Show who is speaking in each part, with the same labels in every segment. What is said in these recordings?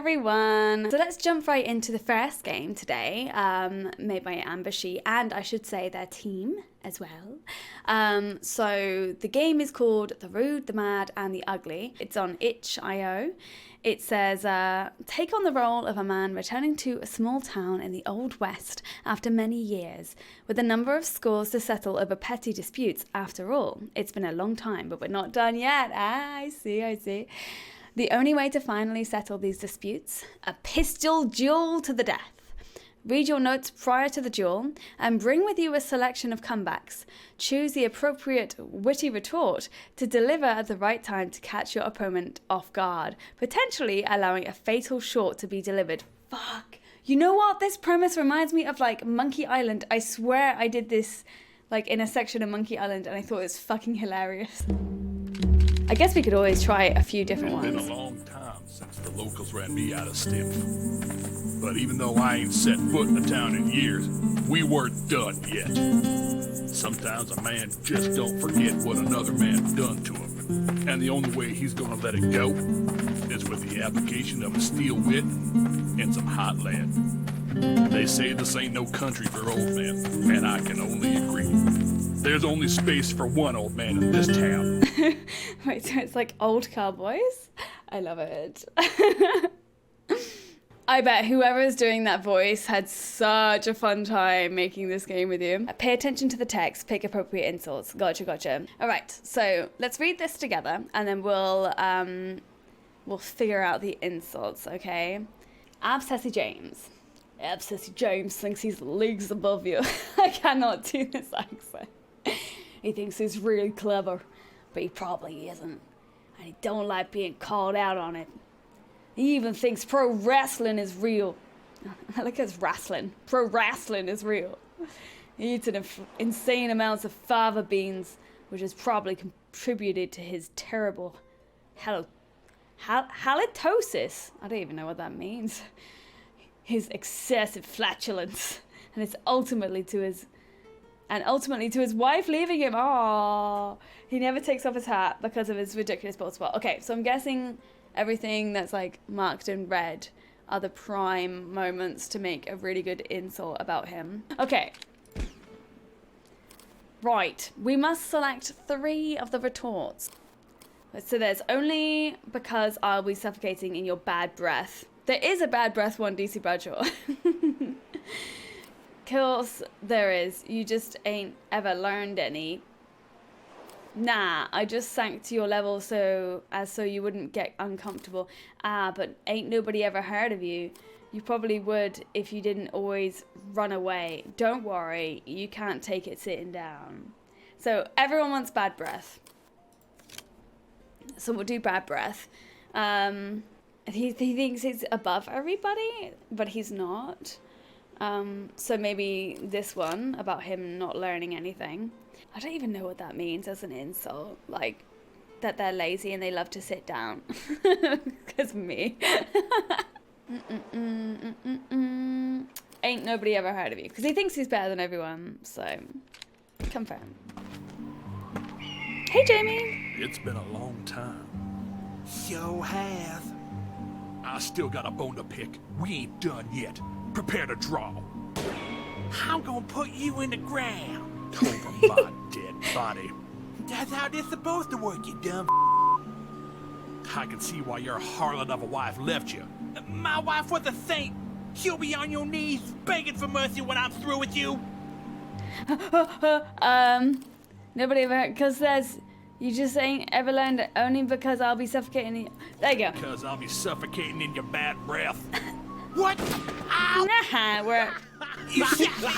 Speaker 1: everyone. So let's jump right into the first game today, made by Ambushy, and I should say their team as well. So the game is called The Rude, the Mad, and the Ugly. It's on itch.io. It says, take on the role of a man returning to a small town in the Old West after many years, with a number of scores to settle over petty disputes. After all, it's been a long time, but we're not done yet. I see. The only way to finally settle these disputes, a pistol duel to the death. Read your notes prior to the duel and bring with you a selection of comebacks. Choose the appropriate witty retort to deliver at the right time to catch your opponent off guard, potentially allowing a fatal shot to be delivered. Fuck. You know what? This premise reminds me of like Monkey Island. I swear I did this like in a section of Monkey Island and I thought it was fucking hilarious. I guess we could always try a few different ones.
Speaker 2: It's been a long time since the locals ran me out of stiff. But even though I ain't set foot in the town in years, we weren't done yet. Sometimes a man just don't forget what another man done to him. And the only way he's gonna let it go is with the application of a steel wit and some hot lead. They say this ain't no country for old men, and I can only agree. There's only space for one old man in this town.
Speaker 1: Wait, so it's like old cowboys? I love it. I bet whoever's doing that voice had such a fun time making this game with you. Pay attention to the text, pick appropriate insults. Gotcha. All right, so let's read this together and then we'll figure out the insults, okay? Abscessy James. Abscessy James thinks he's leagues above you. I cannot do this accent. He thinks he's really clever, but he probably isn't. And he don't like being called out on it. He even thinks pro wrestling is real. I like his wrestling. Pro wrestling is real. He eats insane amounts of fava beans, which has probably contributed to his terrible halitosis. I don't even know what that means. His excessive flatulence, and it's ultimately to his wife leaving him. Oh, he never takes off his hat because of his ridiculous bald spot. Okay, so I'm guessing everything that's like marked in red are the prime moments to make a really good insult about him. Okay. Right, we must select 3 of the retorts. So there's only because I'll be suffocating in your bad breath. There is a bad breath one, DC Bradshaw. Course there is. You just ain't ever learned any. Nah, I just sank to your level so you wouldn't get uncomfortable. Ah, but ain't nobody ever heard of you. You probably would if you didn't always run away. Don't worry, you can't take it sitting down. So everyone wants bad breath. So we'll do bad breath. He thinks he's above everybody, but he's not. So maybe this one about him not learning anything. I don't even know what that means as an insult. Like, that they're lazy and they love to sit down. Because me. Ain't nobody ever heard of you. Because he thinks he's better than everyone, so confirm. Hey, Jamie.
Speaker 2: It's been a long time.
Speaker 3: Yo has.
Speaker 2: I still got a bone to pick. We ain't done yet. Prepare to draw.
Speaker 3: I'm gonna put you in the ground.
Speaker 2: Over my dead body.
Speaker 3: That's how this supposed to work, you dumb.
Speaker 2: I can see why your harlot of a wife left you.
Speaker 3: My wife was a saint. She'll be on your knees begging for mercy when I'm through with you.
Speaker 1: Nobody ever, because you just ain't ever learned it, only because I'll be suffocating you. There you go.
Speaker 2: Because I'll be suffocating in your bad breath.
Speaker 3: What? Ow!
Speaker 1: Nah, we're...
Speaker 3: You shot me!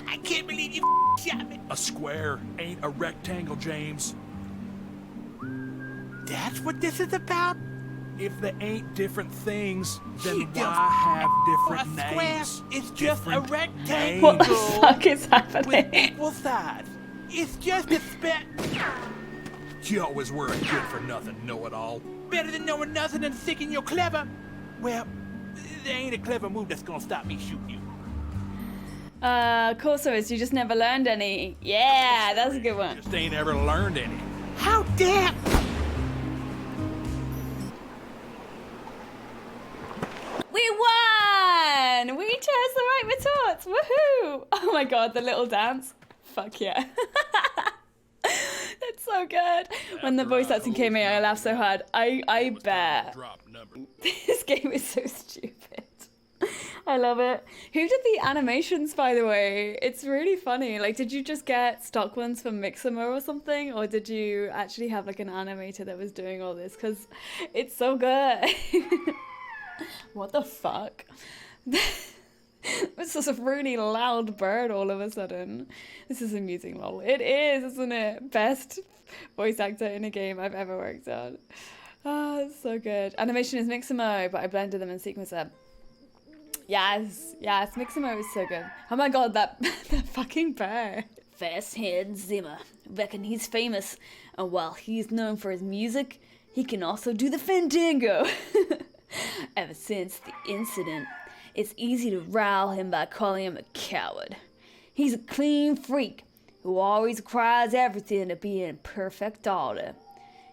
Speaker 3: I can't believe you shot me!
Speaker 2: A square ain't a rectangle, James.
Speaker 3: That's what this is about?
Speaker 2: If there ain't different things, then
Speaker 3: You
Speaker 2: why have different
Speaker 3: A
Speaker 2: names?
Speaker 3: square is just a
Speaker 2: Different
Speaker 3: rectangle.
Speaker 1: What the fuck is
Speaker 3: With
Speaker 1: happening?
Speaker 3: equal sides. It's just a spit.
Speaker 2: You always were a good for nothing know-it-all.
Speaker 3: Better than knowing nothing and thinking you're clever. Well, there ain't a clever move that's gonna stop me shooting you.
Speaker 1: Of course there is. You just never learned any. Yeah, that's a good one.
Speaker 2: Just ain't ever learned any.
Speaker 3: How dare...
Speaker 1: That's woohoo! Oh my god, the little dance. Fuck yeah. That's so good. When the voice acting came in, I laughed so hard. I bet. This game is so stupid. I love it. Who did the animations, by the way? It's really funny. Like, did you just get stock ones from Mixamo or something? Or did you actually have like an animator that was doing all this? Because it's so good. What the fuck? It's just a really loud bird all of a sudden. This is amusing, lol. It is, isn't it? Best voice actor in a game I've ever worked on. Oh, it's so good. Animation is Mixamo, but I blended them in Sequencer. Yes, Mixamo is so good. Oh my god, that fucking bear. Fast Hand Zimmer. Reckon he's famous. And while he's known for his music, he can also do the fandango. Ever since the incident, it's easy to rile him by calling him a coward. He's a clean freak who always requires everything to be in perfect order.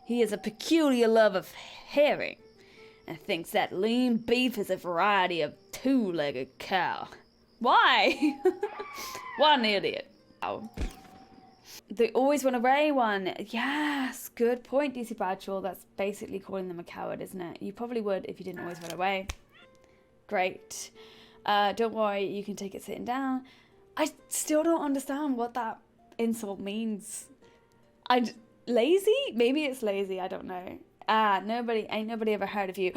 Speaker 1: He has a peculiar love of herring and thinks that lean beef is a variety of two-legged cow. Why? What an idiot. Ow. They always want to weigh one. Yes, good point, DC Bradshaw. That's basically calling them a coward, isn't it? You probably would if you didn't always run away. Great. Don't worry, you can take it sitting down. I still don't understand what that insult means. Lazy? Maybe it's lazy, I don't know. Ain't nobody ever heard of you.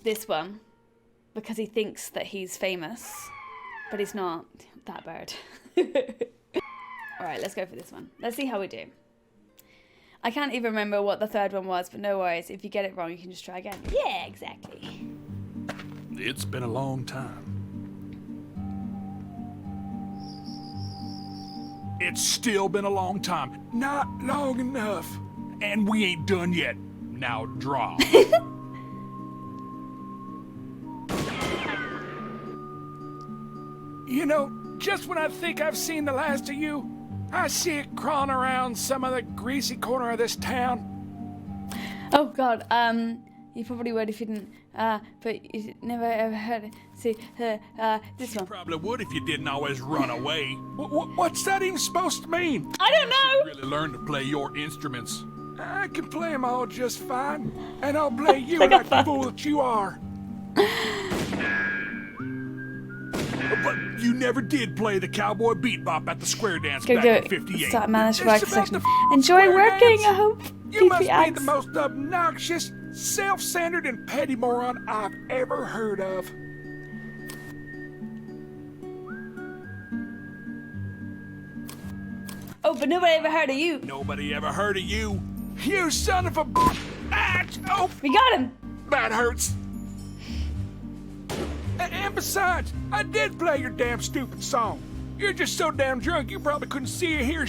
Speaker 1: This one. Because he thinks that he's famous. But he's not. That bird. Alright, let's go for this one. Let's see how we do. I can't even remember what the third one was, but no worries. If you get it wrong, you can just try again. Yeah, exactly.
Speaker 2: It's been a long time. It's still been a long time. Not long enough. And we ain't done yet. Now draw. You know, just when I think I've seen the last of you, I see it crawling around some of the greasy corner of this town.
Speaker 1: Oh god, you probably would if you didn't, but you never ever heard it. See, this one.
Speaker 2: Probably would if you didn't always run away. What's that even supposed to mean?
Speaker 1: I don't know!
Speaker 2: You really learn to play your instruments. I can play them all just fine, and I'll play you like the fool that you are. But you never did play the cowboy bebop at the square dance back in '58.
Speaker 1: Start managed work section. Enjoy working, I hope.
Speaker 2: You must be the most obnoxious, self-centered, and petty moron I've ever heard of.
Speaker 1: Oh, but nobody ever heard of you.
Speaker 2: Nobody ever heard of you. You son of a... Ah, oh,
Speaker 1: We got him.
Speaker 2: that hurts. And besides, I did play your damn stupid song. You're just so damn drunk you probably couldn't see or hear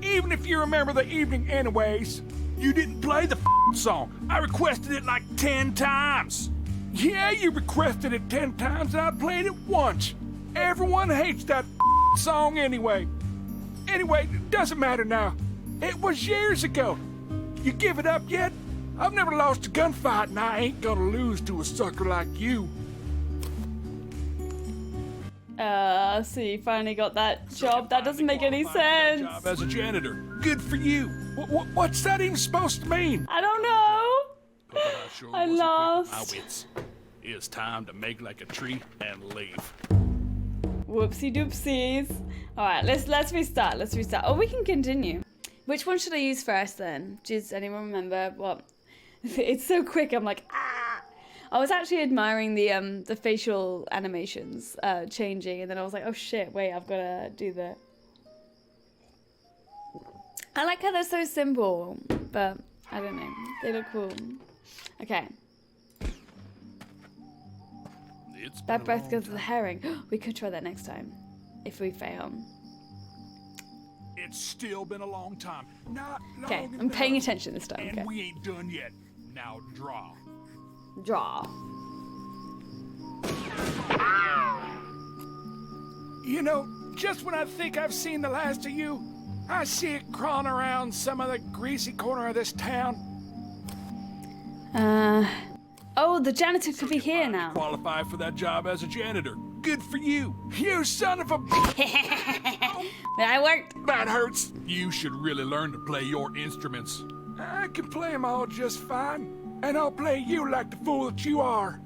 Speaker 2: even if you remember the evening anyways. You didn't play the song. I requested it like 10 times. Yeah, you requested it 10 times and I played it once. Everyone hates that song anyway. Anyway, it doesn't matter now. It was years ago. You give it up yet? I've never lost a gunfight and I ain't gonna lose to a sucker like you.
Speaker 1: So you finally got that job. That doesn't make any sense.
Speaker 2: Job as a janitor. Good for you. What's that even supposed to mean?
Speaker 1: I don't know.
Speaker 2: But I sure
Speaker 1: I
Speaker 2: was
Speaker 1: lost.
Speaker 2: equipped with my wits. It's time to make like a tree and leave.
Speaker 1: Whoopsie doopsies. Alright, let's restart. Let's restart. Oh, we can continue. Which one should I use first then? Does anyone remember what? It's so quick, I'm like, ah! I was actually admiring the facial animations changing, and then I was like, oh shit, wait, I've got to do the... I like how they're so simple, but I don't know. They look cool. Okay. That breath goes to the herring. We could try that next time, if we fail.
Speaker 2: It's still been a long time. Not long
Speaker 1: Okay, I'm paying
Speaker 2: enough.
Speaker 1: attention this time,
Speaker 2: And
Speaker 1: okay.
Speaker 2: we ain't done yet. Now draw.
Speaker 1: Draw.
Speaker 2: You know, just when I think I've seen the last of you, I see it crawling around some of the greasy corner of this town.
Speaker 1: Oh, the janitor could be here now.
Speaker 2: Qualify for that job as a janitor.
Speaker 3: good for you. You son of a...
Speaker 1: That worked.
Speaker 3: That hurts.
Speaker 2: You should really learn to play your instruments.
Speaker 3: I can play them all just fine. And I'll play you like the fool that you are.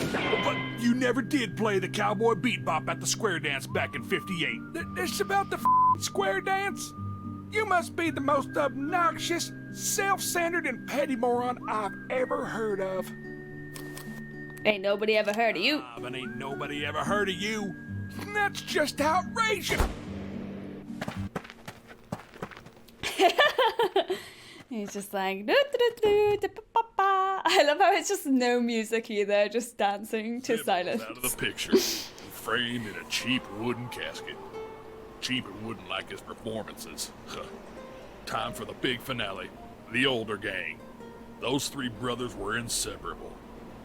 Speaker 2: But you never did play the cowboy bebop at the square dance back in '58.
Speaker 3: This about the square dance? You must be the most obnoxious, self-centered, and petty moron I've ever heard of.
Speaker 1: Ain't nobody ever heard of you.
Speaker 2: But ain't nobody ever heard of you.
Speaker 3: That's just outrageous.
Speaker 1: He's just like, "Do-do-do-do-do-pa-pa-pa." I love how it's just no music either, just dancing to silence.
Speaker 2: Out of the picture, framed in a cheap wooden casket. Cheap and wooden like his performances. Huh. Time for the big finale. The older gang. Those three brothers were inseparable.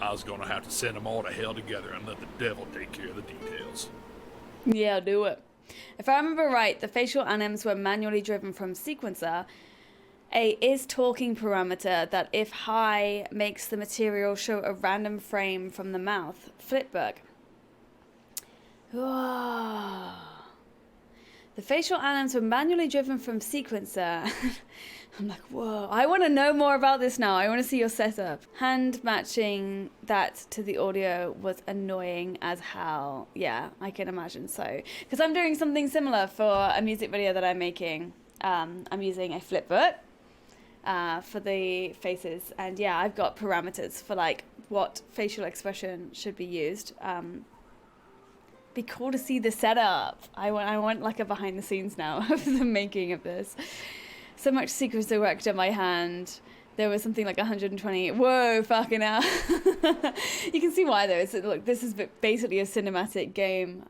Speaker 2: I was gonna have to send them all to hell together and let the devil take care of the details.
Speaker 1: Yeah, do it. If I remember right, the facial anims were manually driven from sequencer. A is talking parameter that, if high, makes the material show a random frame from the mouth. Flipbook. Whoa. The facial anims were manually driven from sequencer. I'm like, whoa. I want to know more about this now. I want to see your setup. Hand matching that to the audio was annoying as hell. Yeah, I can imagine so. Because I'm doing something similar for a music video that I'm making. I'm using a flipbook for the faces. And yeah, I've got parameters for like what facial expression should be used. Be cool to see the setup. I want like a behind the scenes now of the making of this. So much sequencer work done by hand. There was something like 120. Whoa, fucking hell. You can see why though. Look, this is basically a cinematic game.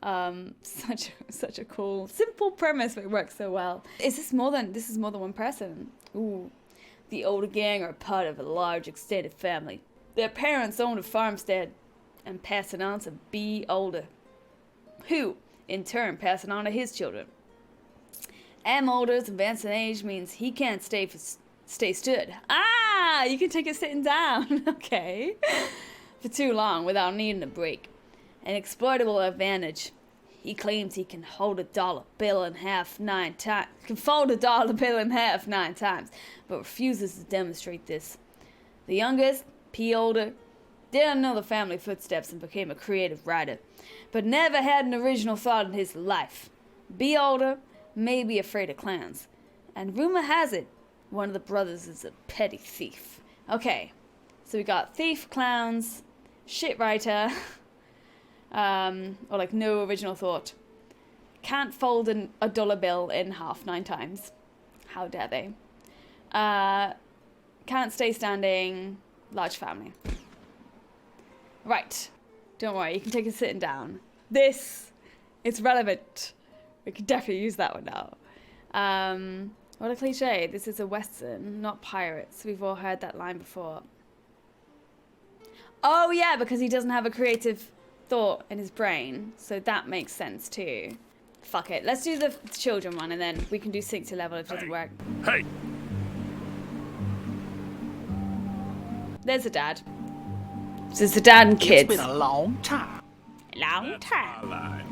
Speaker 1: Such a cool, simple premise, but it works so well. This is more than one person. Ooh. The older gang are part of a large extended family. Their parents owned a farmstead and passed it on to B. Older, who, in turn, passed it on to his children. M. Older's advancing age means he can't stay stood. Ah, you can take it sitting down. Okay. For too long without needing a break. An exploitable advantage. He claims he can hold a dollar bill in half 9 times. Can fold a dollar bill in half 9 times, but refuses to demonstrate this. The youngest, P. Older, didn't know the family footsteps and became a creative writer, but never had an original thought in his life. B. Older may be afraid of clowns, and rumor has it one of the brothers is a petty thief. Okay, so we got thief, clowns, shit writer, or like no original thought. Can't fold a dollar bill in half 9 times. How dare they? Can't stay standing, large family. Right, don't worry, you can take it sitting down. It's relevant. We can definitely use that one now. What a cliche. This is a Western, not pirates. We've all heard that line before. Oh yeah, because he doesn't have a creative thought in his brain. So that makes sense too. Fuck it. Let's do the children one and then we can do sync to level if it doesn't work.
Speaker 2: Hey!
Speaker 1: There's a dad. So it's the dad and kids.
Speaker 3: It's been a long time.
Speaker 1: Long time.
Speaker 2: My line.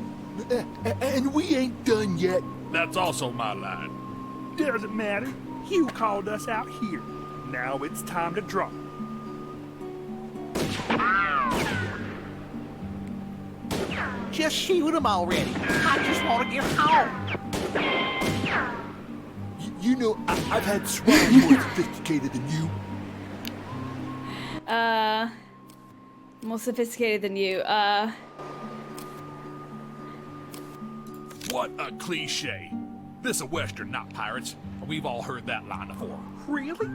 Speaker 3: And we ain't done yet.
Speaker 2: That's also my line.
Speaker 3: Doesn't matter. You called us out here. Now it's time to draw. Just shoot him already. I just want to get home.
Speaker 4: You know, I've had swine more sophisticated than you.
Speaker 1: More sophisticated than you.
Speaker 2: What a cliche. This a Western, not pirates. We've all heard that line before.
Speaker 3: Really?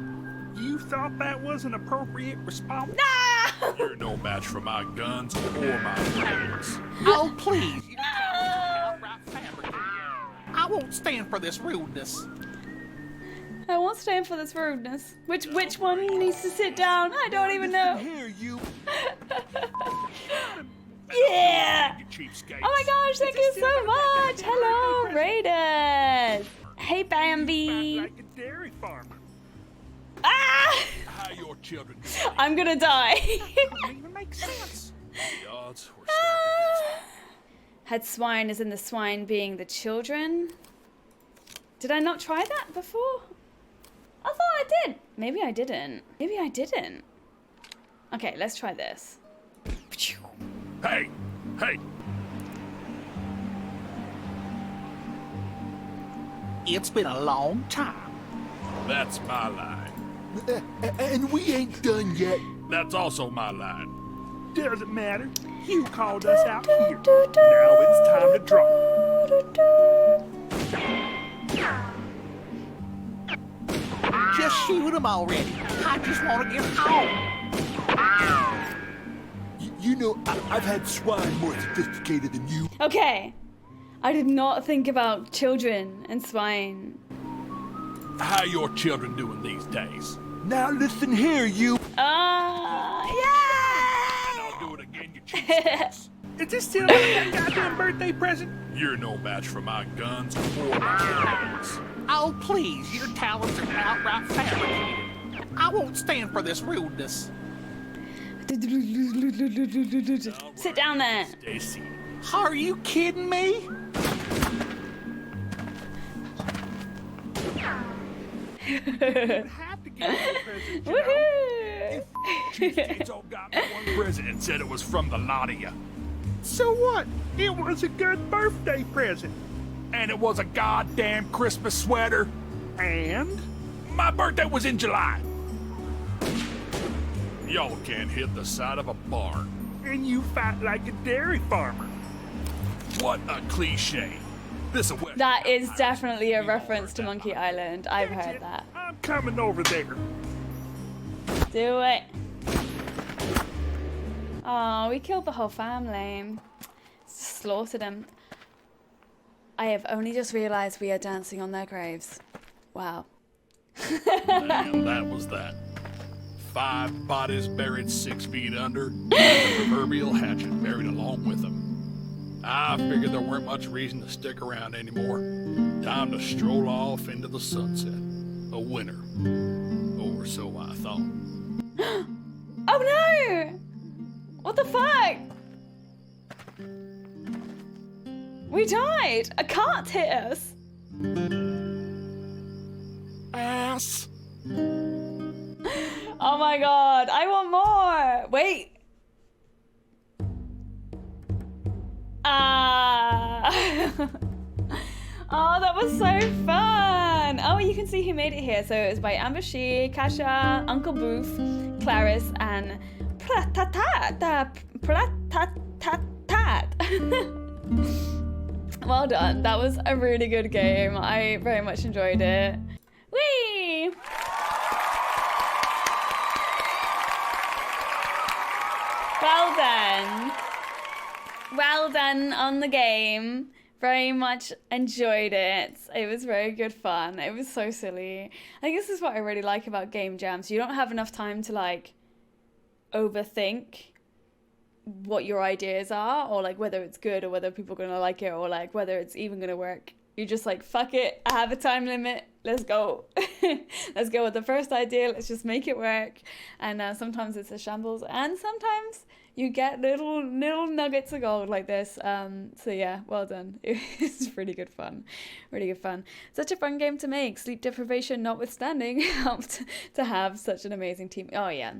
Speaker 3: You thought that was an appropriate response?
Speaker 1: No!
Speaker 2: You're no match for my guns or my brains.
Speaker 3: Oh, please. I won't stand for this rudeness.
Speaker 1: I won't stand for this rudeness. Which one needs to sit down? I don't even know.
Speaker 4: Here, you.
Speaker 1: Yeah!
Speaker 2: You cheapskates.
Speaker 1: Oh my gosh, thank you so much! Hello, Raiders! Hey, Bambi!
Speaker 3: Like a dairy farmer.
Speaker 1: Ah!
Speaker 2: How your children doing?
Speaker 1: I'm gonna die.
Speaker 3: That doesn't even make sense.
Speaker 2: The odds were stacked against me.
Speaker 1: Had swine as in the swine being the children. Did I not try that before? I thought I did. Maybe I didn't. Maybe I didn't. Okay, let's try this.
Speaker 2: Hey! Hey!
Speaker 5: It's been a long time.
Speaker 2: That's my line.
Speaker 4: And we ain't done yet.
Speaker 2: That's also my line.
Speaker 3: Doesn't matter. You called us out here. Now it's time to drop.
Speaker 5: Just shoot him already. I just want to get home.
Speaker 4: You know, I've had swine more sophisticated than you.
Speaker 1: Okay. I did not think about children and swine.
Speaker 2: How your children doing these days?
Speaker 4: Now listen here, you.
Speaker 1: Yeah!
Speaker 2: And I'll do it again, you cheapskates.
Speaker 3: Is this still a goddamn birthday present?
Speaker 2: You're no match for my guns or my cannons.
Speaker 5: Oh, please, your talents are outright fabricated. I won't stand for this rudeness.
Speaker 1: Sit down there.
Speaker 2: Stacy.
Speaker 5: Are you kidding me?
Speaker 3: Have to give you a present, you know.
Speaker 1: Woohoo!
Speaker 2: Cheapskates all got me one present and said it was from the lot of you.
Speaker 3: So what? It was a good birthday present.
Speaker 2: And it was a goddamn Christmas sweater.
Speaker 3: And?
Speaker 2: My birthday was in July. Y'all can't hit the side of a barn.
Speaker 3: And you fight like a dairy farmer.
Speaker 2: What a cliche. This is
Speaker 1: That is definitely a reference to Monkey Island. I've
Speaker 3: That's
Speaker 1: heard
Speaker 3: it.
Speaker 1: that.
Speaker 3: I'm coming over there.
Speaker 1: Do it. Oh, we killed the whole family. Slaughtered them. I have only just realized we are dancing on their graves. Wow.
Speaker 2: Damn, that was that. 5 bodies buried 6 feet under, and the proverbial hatchet buried along with them. I figured there weren't much reason to stick around anymore. Time to stroll off into the sunset. A winner. Or so I thought.
Speaker 1: Oh no! What the fuck? We died! A cart hit us!
Speaker 2: Ass!
Speaker 1: Oh my god, I want more! Wait! Ah! Oh, that was so fun! Oh, you can see who made it here. So it was by Amber Shee, Kasha, Uncle Boof, Clarice, and Platatat. Well done. That was a really good game. I very much enjoyed it. Whee! Well done. Well done on the game. Very much enjoyed it. It was very good fun. It was so silly. I think this is what I really like about game jams. You don't have enough time to like overthink what your ideas are, or like whether it's good or whether people are gonna like it, or like whether it's even gonna work. You're just like, fuck it, I have a time limit, let's go. Let's go with the first idea, let's just make it work. And sometimes it's a shambles, and sometimes you get little nuggets of gold like this. So yeah, well done. It's really good fun. Really good fun. Such a fun game to make. Sleep deprivation notwithstanding, helped to have such an amazing team. Oh yeah.